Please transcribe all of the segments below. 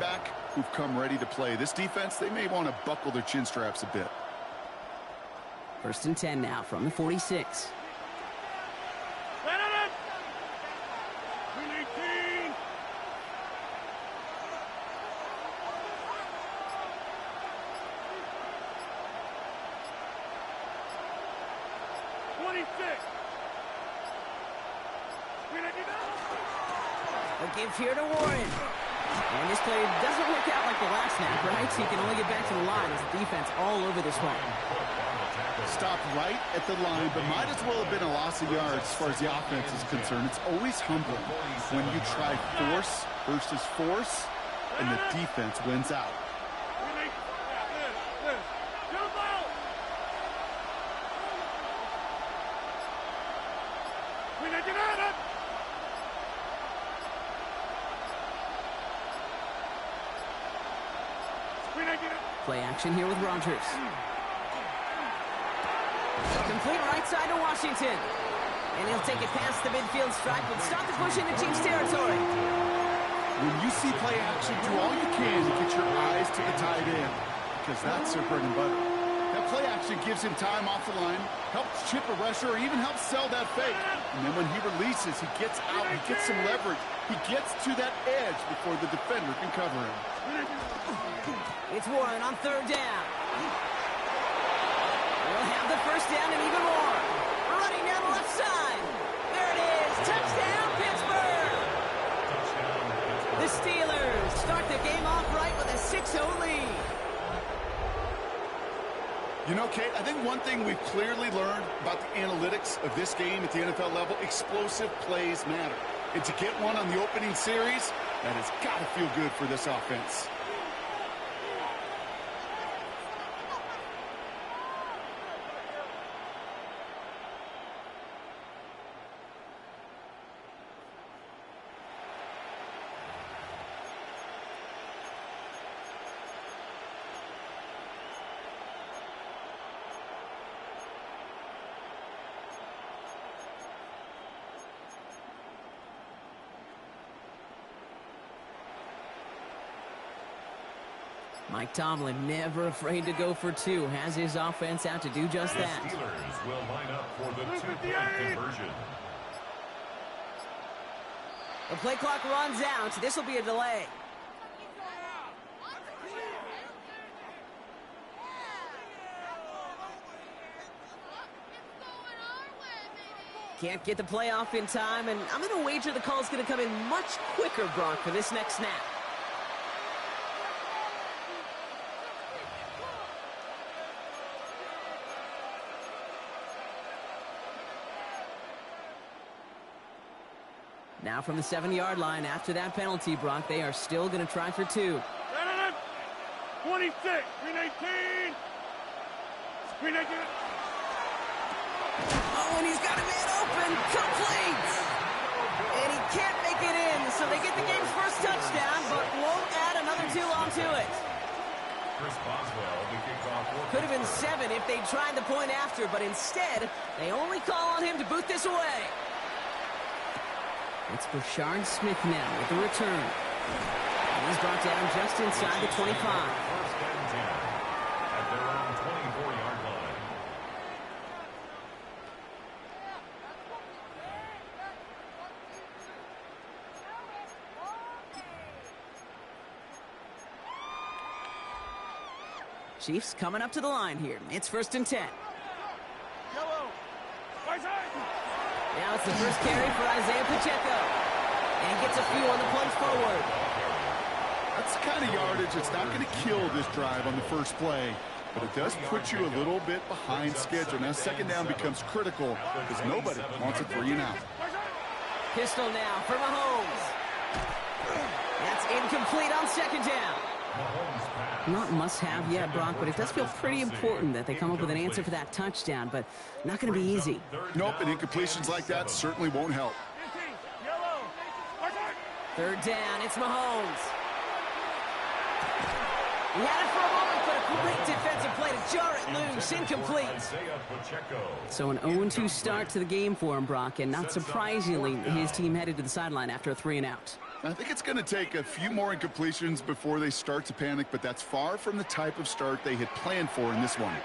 back who've come ready to play. This defense, they may want to buckle their chin straps a bit. 1st and 10 now from the 46. A give here to Warren. And this play doesn't work out like the last snap, right? So you can only get back to the line as the defense all over this one. Stopped right at the line, but might as well have been a loss of yards as far as the offense is concerned. It's always humbling when you try force versus force, and the defense wins out. Play action here with Rodgers. Complete right side to Washington. And he'll take it past the midfield stripe and start the push into Chiefs territory. When you see play action, do all you can to get your eyes to the tight end, because that's their bread and butter. That play action gives him time off the line, helps chip a rusher, or even helps sell that fake. And then when he releases, he gets out, he gets some leverage. He gets to that edge before the defender can cover him. It's Warren on 3rd down. We'll have the 1st down and even more. Running down the left side. There it is. Touchdown, Pittsburgh. The Steelers start the game off right with a 6-0 lead. You know, Kate, I think one thing we've clearly learned about the analytics of this game at the NFL level, explosive plays matter. And to get one on the opening series, that has got to feel good for this offense. Mike Tomlin, never afraid to go for 2, has his offense out to do just that. The Steelers will line up for the 2-point conversion. The play clock runs out. This will be a delay. Can't get the play off in time, and I'm going to wager the call is going to come in much quicker, Brock, for this next snap. Now from the 7-yard line, after that penalty, Brock, they are still going to try for 2. 26, screen 18. Screen 18. Oh, and he's got a man open, complete! And he can't make it in, so they get the game's first touchdown, but won't add another 2 onto it. Could have been 7 if they tried the point after, but instead, they only call on him to boot this away. It's Brashard Smith now with the return. And he's brought down just inside the 25. First and 10 at their own 24-yard line. Chiefs coming up to the line here. It's 1st and 10. Now it's the first carry for Isaiah Pacheco. And he gets a few on the plunge forward. That's the kind of yardage that's not going to kill this drive on the first play, but it does put you a little bit behind schedule. Now 2nd down becomes critical because nobody wants a 3-and-out. Pistol now for Mahomes. That's incomplete on 2nd down. Not must-have yet, Brock, but it does feel pretty important that they come up with an answer for that touchdown, but not going to be easy. Nope, and incompletions like that certainly won't help. 3rd down, it's Mahomes. He had it for a moment, but a great defensive play to jar it loose, incomplete. So an 0-2 start to the game for him, Brock, and not surprisingly, his team headed to the sideline after a 3-and-out. I think it's going to take a few more incompletions before they start to panic, but that's far from the type of start they had planned for in this one.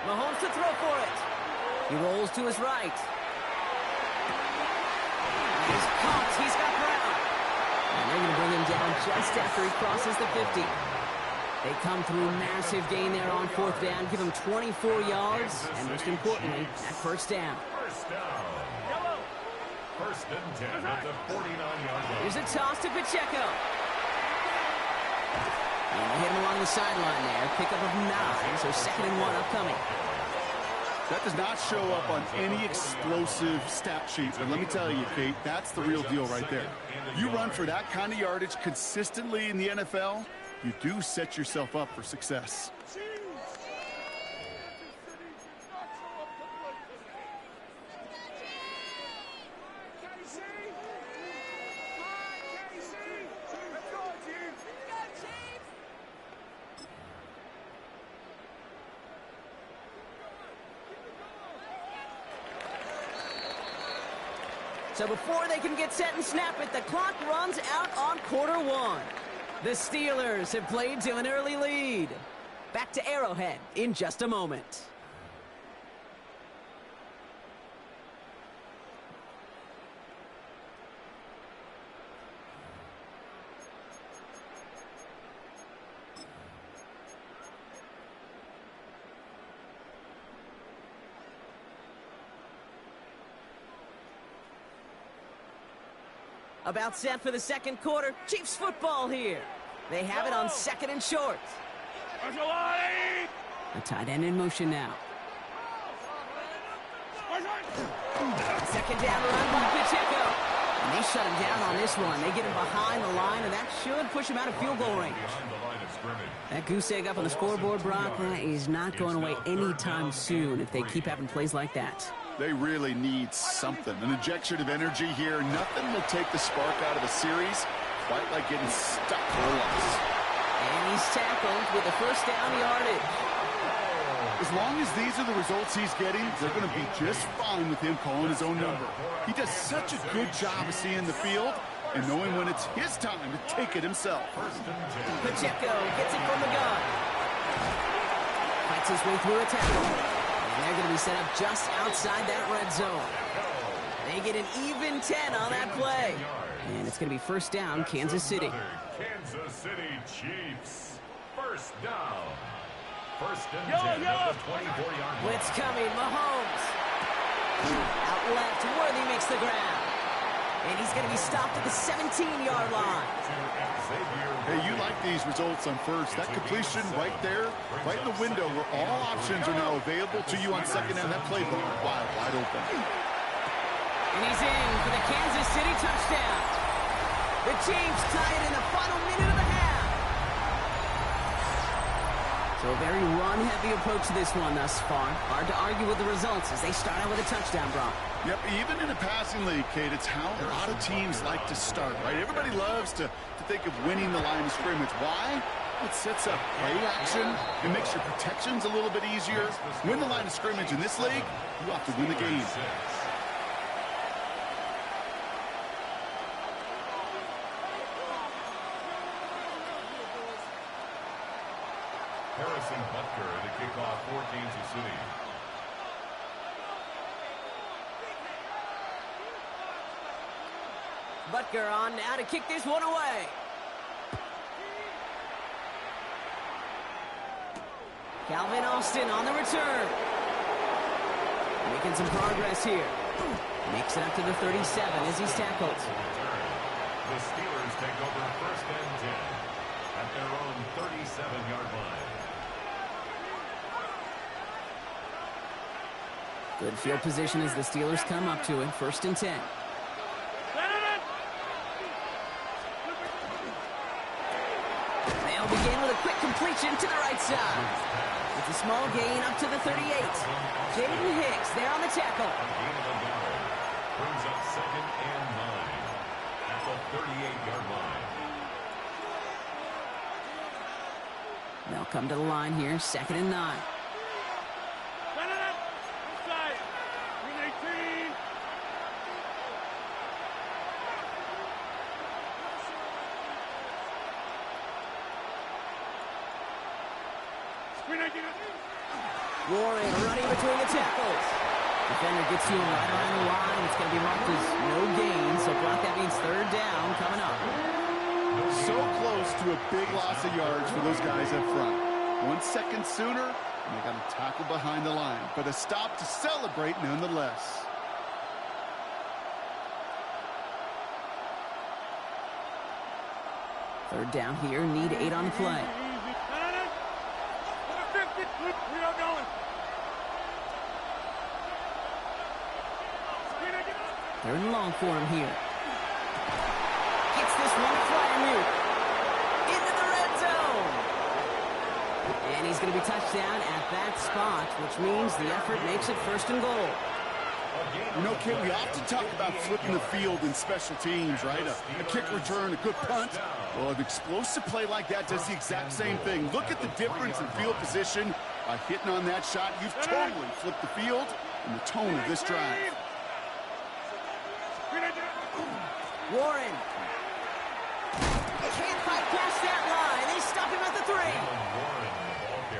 Mahomes to throw for it. He rolls to his right. He's caught. He's got ground. And they're going to bring him down just after he crosses the 50. They come through massive gain there on 4th down, give him 24 yards, and most importantly, that first down. First and 10 at the 49-yard line. Here's a toss to Pacheco. And they hit him along the sideline there. Pickup of 9, so 2nd and 1 upcoming. That does not show up on any explosive stat sheet, but let me tell you, Kate, that's the real deal right there. You run for that kind of yardage consistently in the NFL, you do set yourself up for success. So before they can get set and snap it, the clock runs out on quarter 1. The Steelers have played to an early lead. Back to Arrowhead in just a moment. About set for the second quarter. Chiefs football here. They have it on 2nd and short. A tight end in motion now. 2nd down run by Pacheco. And they shut him down on this one. They get him behind the line, and that should push him out of field goal range. That goose egg up on the scoreboard, Brock, that is not going away anytime soon if they keep having plays like that. They really need something. An injection of energy here. Nothing will take the spark out of a series quite like getting stuck for a loss. And he's tackled with a first down yardage. As long as these are the results he's getting, they're going to be just fine with him calling his own number. He does such a good job of seeing the field and knowing when it's his time to take it himself. Pacheco gets it from the gun. Fights his way through a tackle. And they're going to be set up just outside that red zone. They get an even 10 on that play. And it's going to be first down, Kansas City. Kansas City Chiefs. First down. First and 10 at the 24-yard line. Blitz coming, Mahomes. Out left, Worthy makes the ground. And he's going to be stopped at the 17-yard line. Hey, you like these results on first. That completion right there, right in the window where all options are now available to you on 2nd down. That play wide open. And he's in for the Kansas City touchdown. The Chiefs tie it in the final minute of the half. So a very run-heavy approach to this one thus far. Hard to argue with the results as they start out with a touchdown, Brock. Yep, even in a passing league, Kate, it's how a lot of teams like to start, right? Everybody loves to think of winning the line of scrimmage. Why? It sets up play action. It makes your protections a little bit easier. Win the line of scrimmage in this league, you have to win the game. Harrison Butker to kick off for Kansas City. Butker on now to kick this one away. Calvin Austin on the return. Making some progress here. Makes it up to the 37 as he's tackled. The Steelers take over first and 10 at their own 37-yard line. Good field position as the Steelers come up to it. First and 10. They'll begin with a quick completion to the right side. It's a small gain up to the 38. Jaden Hicks there on the tackle. Brings up 2nd and 9 at the 38-yard line. They'll come to the line here, 2nd and 9. Warren running between the tackles. Defender gets to him right around the line. It's going to be marked as no gain. So, Brock, that means third down coming up. So close to a big loss of yards for those guys up front. 1 second sooner, and they got to tackle behind the line. But a stop to celebrate nonetheless. Third down here, need 8 on the play. Third and long for him here. Gets this one flying route into the red zone. And he's going to be touchdown at that spot, which means the effort makes it first and goal. You know, Kid, we often talk about flipping the field in special teams, right? A kick return, a good punt. Well, an explosive play like that does the exact same thing. Look at the difference in field position. By hitting on that shot, you've totally flipped the field and the tone of this drive. Warren. Can't fight past that line. They stop him at the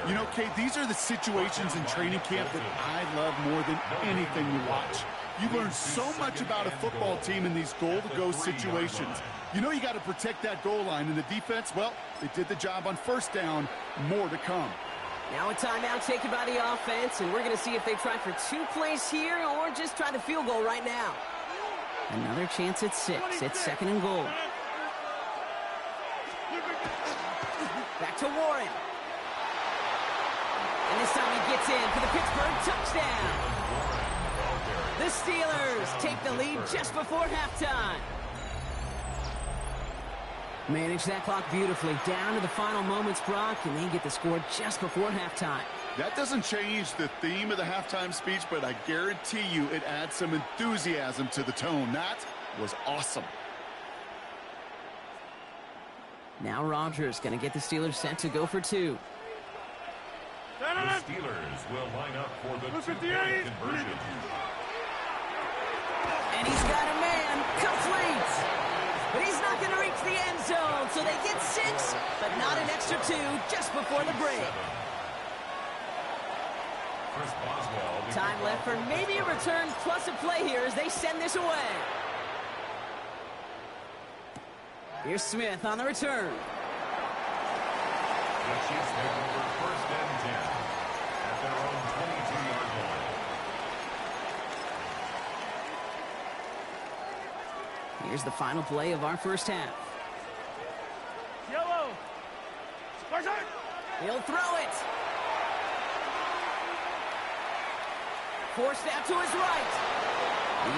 3. You know, Kate, these are the situations in training camp that I love more than anything to watch. You learn so much about a football team in these goal-to-go situations. You know you got to protect that goal line, and the defense, well, they did the job on first down. More to come. Now a timeout taken by the offense, and we're going to see if they try for 2 plays here or just try the field goal right now. Another chance at 6. It's second and goal. Back to Warren. And this time he gets in for the Pittsburgh touchdown. The Steelers take the lead just before halftime. Manage that clock beautifully. Down to the final moments, Brock, and they get the score just before halftime. That doesn't change the theme of the halftime speech, but I guarantee you it adds some enthusiasm to the tone. That was awesome. Now Rodgers going to get the Steelers set to go for 2. The Steelers will line up for the 2-point conversion. And he's got a man, complete. But he's not going to reach the end zone, so they get 6, but not an extra 2 just before the break. Time left for maybe a return plus a play here as they send this away. Here's Smith on the return. The Chiefs take over first and 10 at their own 22-yard line. Here's the final play of our first half. Yellow. He'll throw it. Forced out to his right.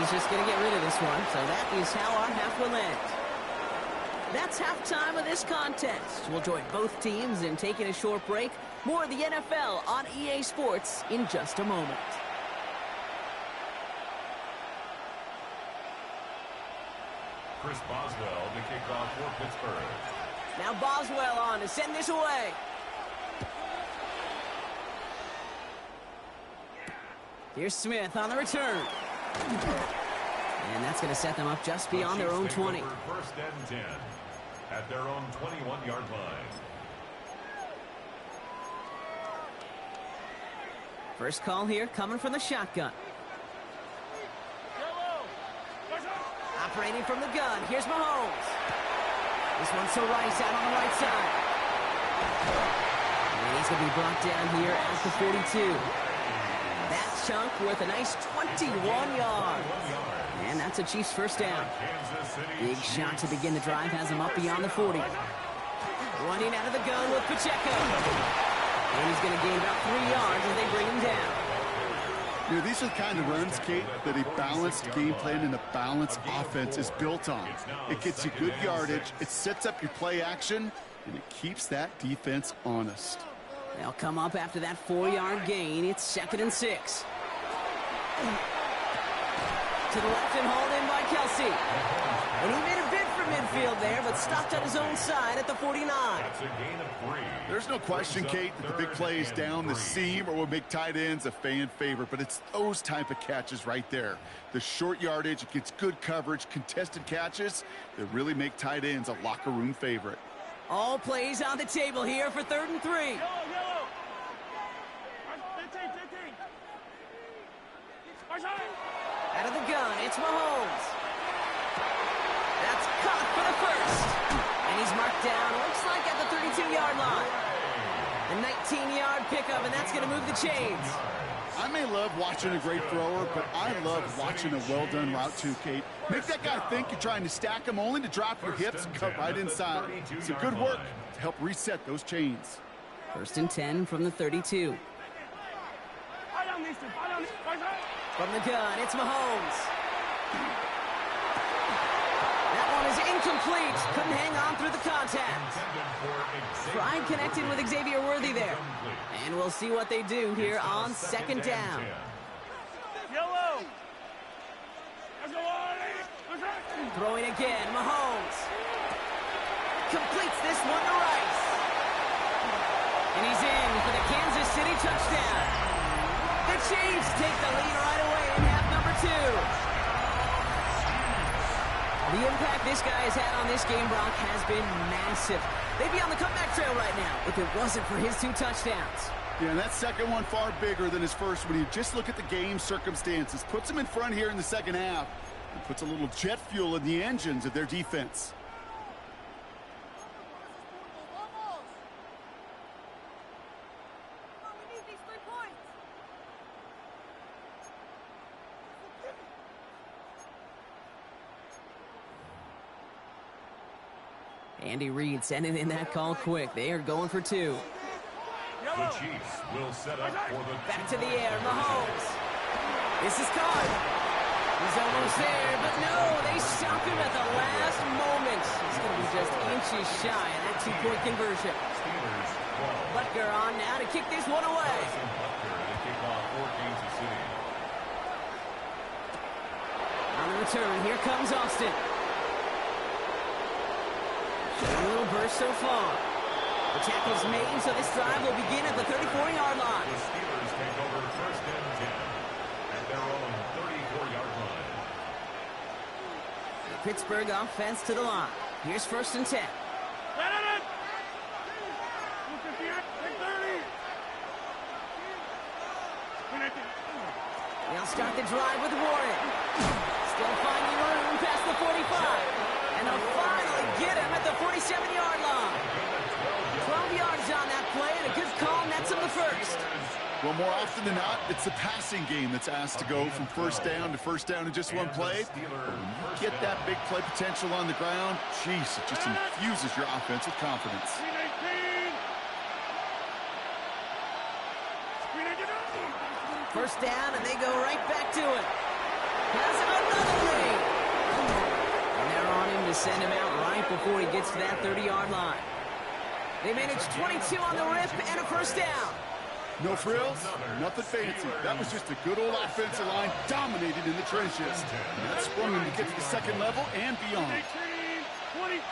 He's just going to get rid of this one, so that is how our half will end. That's halftime of this contest. We'll join both teams in taking a short break. More of the NFL on EA Sports in just a moment. Chris Boswell to kick off for Pittsburgh. Now Boswell on to send this away. Here's Smith on the return. And that's going to set them up just beyond their own 20. First and 10 at their own 21-yard line. First call here coming from the shotgun. Operating from the gun. Here's Mahomes. This one's to Rice out on the right side. And he's going to be brought down here at the 42. That chunk worth a nice 21 yards. And that's a Chiefs first down. Big shot to begin the drive has him up beyond the 40. Running out of the gun with Pacheco. And he's going to gain about 3 yards as they bring him down. You know, these are the kind of runs, Kate, that a balanced game plan and a balanced offense is built on. It gets you good yardage, it sets up your play action, and it keeps that defense honest. They'll come up after that 4-yard gain. It's second and 6. To the left and hauled in by Kelsey. And he made a bid for midfield there, but stopped on his own side at the 49. That's a gain of 3. There's no question, Kate, that the big plays down the seam or will make tight ends a fan favorite, but it's those type of catches right there. The short yardage, it gets good coverage, contested catches that really make tight ends a locker room favorite. All plays on the table here for third and 3. It's Mahomes. That's caught for the first. And he's marked down, looks like at the 32-yard line. A 19-yard pickup, and that's going to move the chains. I may love watching a great thrower, but I love watching a well-done route too, Kate. Make that guy think you're trying to stack him only to drop your hips and cut right inside. It's a good work to help reset those chains. 1st and 10 from the 32. From the gun, it's Mahomes. That one is incomplete. Couldn't hang on through the contact. Pride connected with Xavier Worthy there. And we'll see what they do here on 2nd down. Yellow. Throwing again, Mahomes. Completes this one to Rice. And he's in for the Kansas City touchdown. The Chiefs take the lead right away in half number 2. The impact this guy has had on this game, Brock, has been massive. They'd be on the comeback trail right now if it wasn't for his 2 touchdowns. Yeah, and that second one far bigger than his first when you just look at the game circumstances. Puts him in front here in the second half and puts a little jet fuel in the engines of their defense. Andy Reid sending in that call quick. They are going for 2. The Chiefs will set up for the back to the air, Mahomes. This is caught. He's almost there, but no, they stop him at the last moment. He's going to be just inches shy of that 2-point conversion. Butker on now to kick this one away. On the return, here comes Austin. A little burst so far. The tackle's made, so this drive will begin at the 34-yard line. The Steelers take over 1st and 10 at their own 34-yard line. The Pittsburgh offense to the line. Here's 1st and 10. They'll start the drive with Warren. Still finding room past the 45. And they'll finally get him at the 47-yard line. 12 yards on that play, and a good call nets him the first. Well, more often than not, it's the passing game that's asked to go from 1st down to 1st down in just one play. When you get that big play potential on the ground, jeez, it just infuses your offense with confidence. First down, and they go right back to it. Has another lead. And they're on him to send him out right before he gets to that 30-yard line. They managed 22 on the rip and a first down. No frills, nothing fancy. That was just a good old offensive line dominated in the trenches. And that sprung him to get to the second level and beyond. 26.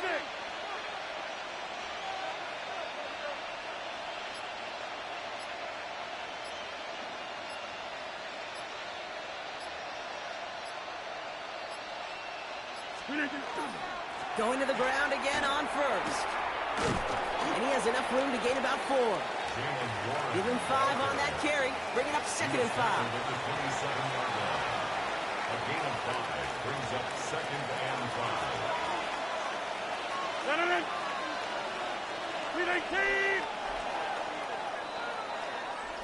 Going to the ground again on first. And he has enough room to gain about 4. Give him 5 on that carry, bringing up 2nd and 5. A gain of 5 brings up 2nd and 5.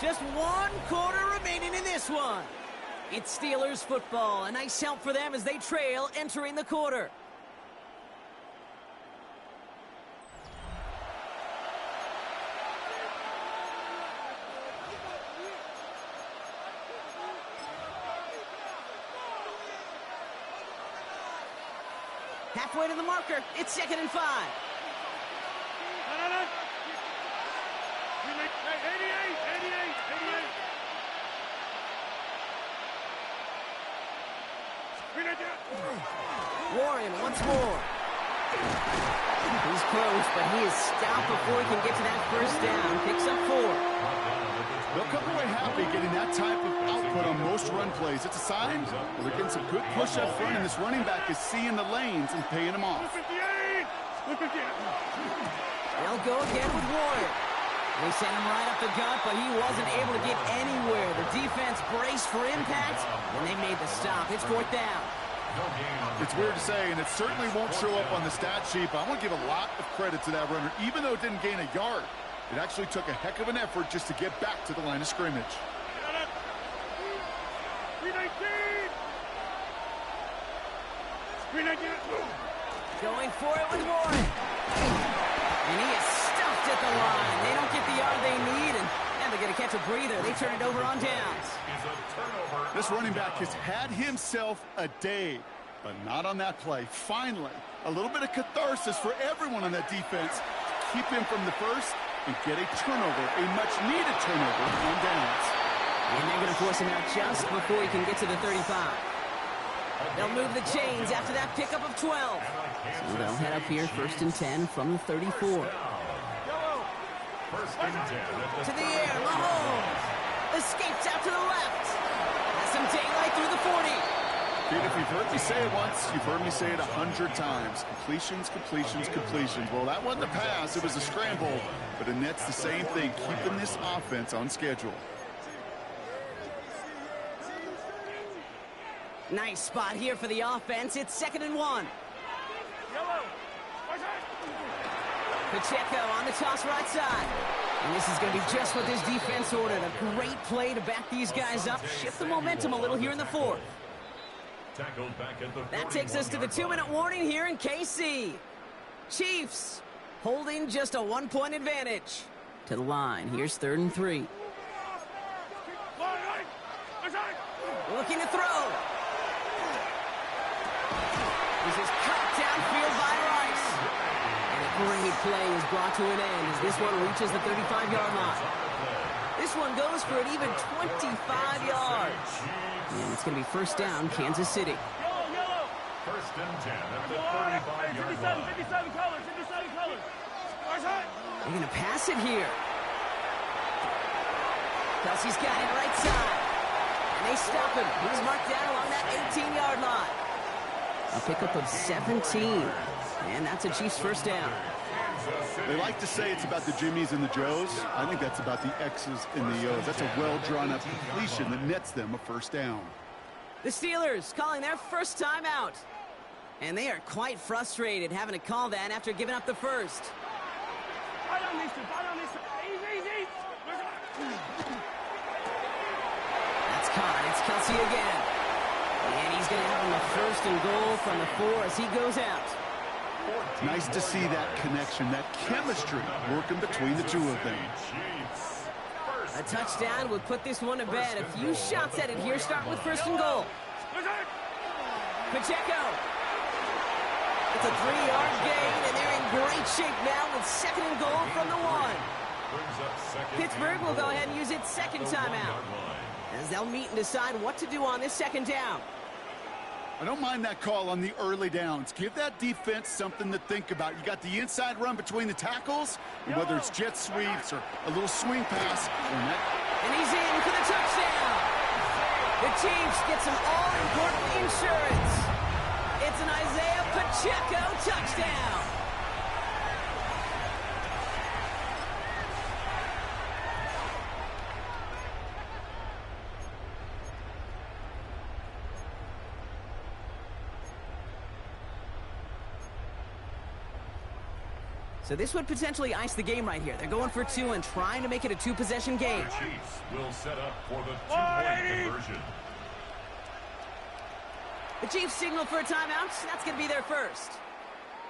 Just 1 quarter remaining in this one. It's Steelers football. A nice help for them as they trail entering the quarter. Halfway to the marker. It's 2nd and 5. 88. Warren once more. He's close, but he is stopped before he can get to that first down. Picks up 4. They'll come away happy getting that type of output on most run plays. It's a sign that they're getting some good push up front, and this running back is seeing the lanes and paying them off. They'll go again with Warren. They sent him right up the gut, but he wasn't able to get anywhere. The defense braced for impact, and they made the stop. It's 4th down. It's weird to say, and it certainly won't show up on the stat sheet, but I want to give a lot of credit to that runner. Even though it didn't gain a yard, it actually took a heck of an effort just to get back to the line of scrimmage. Going for it with Warren. And he is stuffed at the line. They don't get the yard they need, and they're going to catch a breather. They turn it over on downs. This running back has had himself a day, but not on that play. Finally, a little bit of catharsis for everyone on that defense to keep him from the first and get a turnover, a much-needed turnover on downs. And they're going to force him out just before he can get to the 35. They'll move the chains after that pickup of 12. So they'll head up here, 1st and 10 from the 34. First and 10 To the air, Mahomes escapes out to the left. Has some daylight through the 40. Dude, if you've heard me say it once, you've heard me say it 100 times. Completions, completions, completions. Well, that wasn't a pass. It was a scramble. But it nets the same thing, keeping this offense on schedule. Nice spot here for the offense. It's 2nd and 1. Pacheco on the toss right side. And this is going to be just what this defense ordered. A great play to back these guys up. Shift the momentum a little here in the 4th. That takes us to the 2-minute warning here in KC. Chiefs holding just a 1-point advantage. To the line. Here's 3rd and 3. Looking to throw. This is cut downfield by Rice. And a great play is brought to an end as this one reaches the 35-yard line. This one goes for an even 25 yards. And it's going to be 1st down, Kansas City. First and 10 at the 35-yard line. 57 colors. They're going to pass it here. Kelsey's got it right side. And they stop him. He's marked down along that 18-yard line. A pickup of 17. And that's a Chiefs 1st down. They like to say it's about the Jimmies and the Joes. I think that's about the X's and the O's. That's a well-drawn-up completion that nets them a 1st down. The Steelers calling their first time out. And they are quite frustrated having to call that after giving up the first. That's caught. It's Kelsey again. And he's going to have him a 1st and goal from the 4 as he goes out. Nice to see that connection, that chemistry working between the two of them. A touchdown would put this one to bed. A few shots at it here, start with 1st and goal. Pacheco. It's a 3-yard gain, and they're in great shape now with 2nd and goal from the 1. Pittsburgh will go ahead and use its 2nd timeout as they'll meet and decide what to do on this 2nd down. I don't mind that call on the early downs. Give that defense something to think about. You got the inside run between the tackles, and whether it's jet sweeps or a little swing pass. And he's in for the touchdown. The Chiefs get some all-important insurance. It's an Isaiah Pacheco touchdown. So this would potentially ice the game right here. They're going for 2 and trying to make it a 2-possession game. The Chiefs will set up for the 2-point conversion. The Chiefs signal for a timeout. That's going to be their first.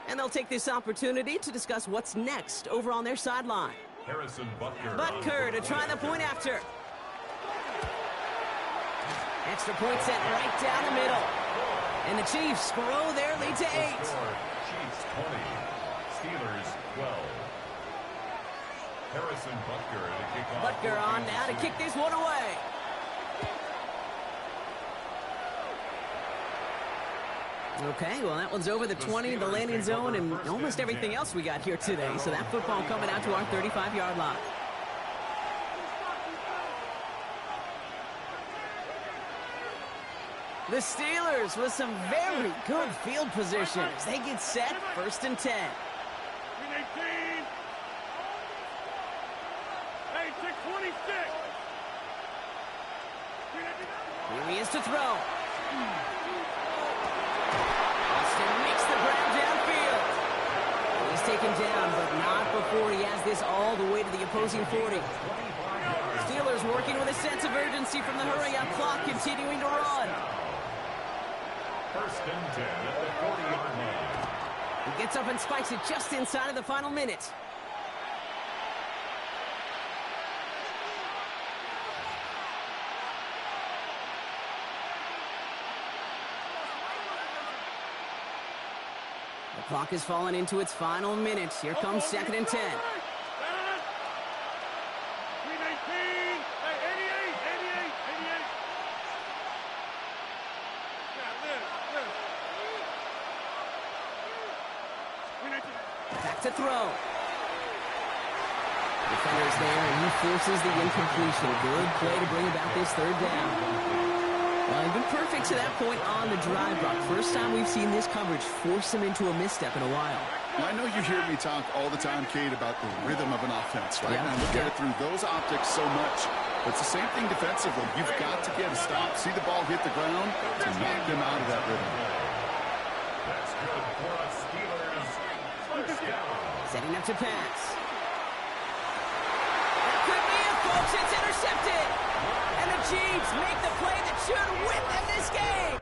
And they'll take this opportunity to discuss what's next over on their sideline. Harrison Butker. Butker to try the point after. Extra point set right down the middle. And the Chiefs grow their lead to 8. Chiefs 20. Steelers 12. Harrison Butker to kick off. Butker on now to kick this one away. Okay, well, that one's over the 20, the landing zone, and almost everything else we got here today. So that football coming out to our 35-yard line. The Steelers with some very good field position as they get set, 1st and 10. Here he is to throw. him down, but not before he has this all the way to the opposing 40. Steelers working with a sense of urgency from the hurry-up clock, continuing to run. First and 10 at the 40-yard line. He gets up and spikes it just inside of the final minute. The clock has fallen into its final minute. Here comes second and 10. 319. Hey, 88. Yeah, live. 319. Back to throw. Defender's there, and he forces the incompletion. Good play to bring about this third down. Well, he's been perfect to that point on the drive, Brock. First time we've seen this coverage force him into a misstep in a while. Well, I know you hear me talk all the time, Kate, about the rhythm of an offense, right? Yeah. And I look at it through those optics so much. But it's the same thing defensively. You've got to get a stop, see the ball hit the ground to knock them out of that rhythm. That's good for us Steelers. First down. Setting up to pass. That could be it, folks. It's intercepted. And the Chiefs make the play that should win them this game.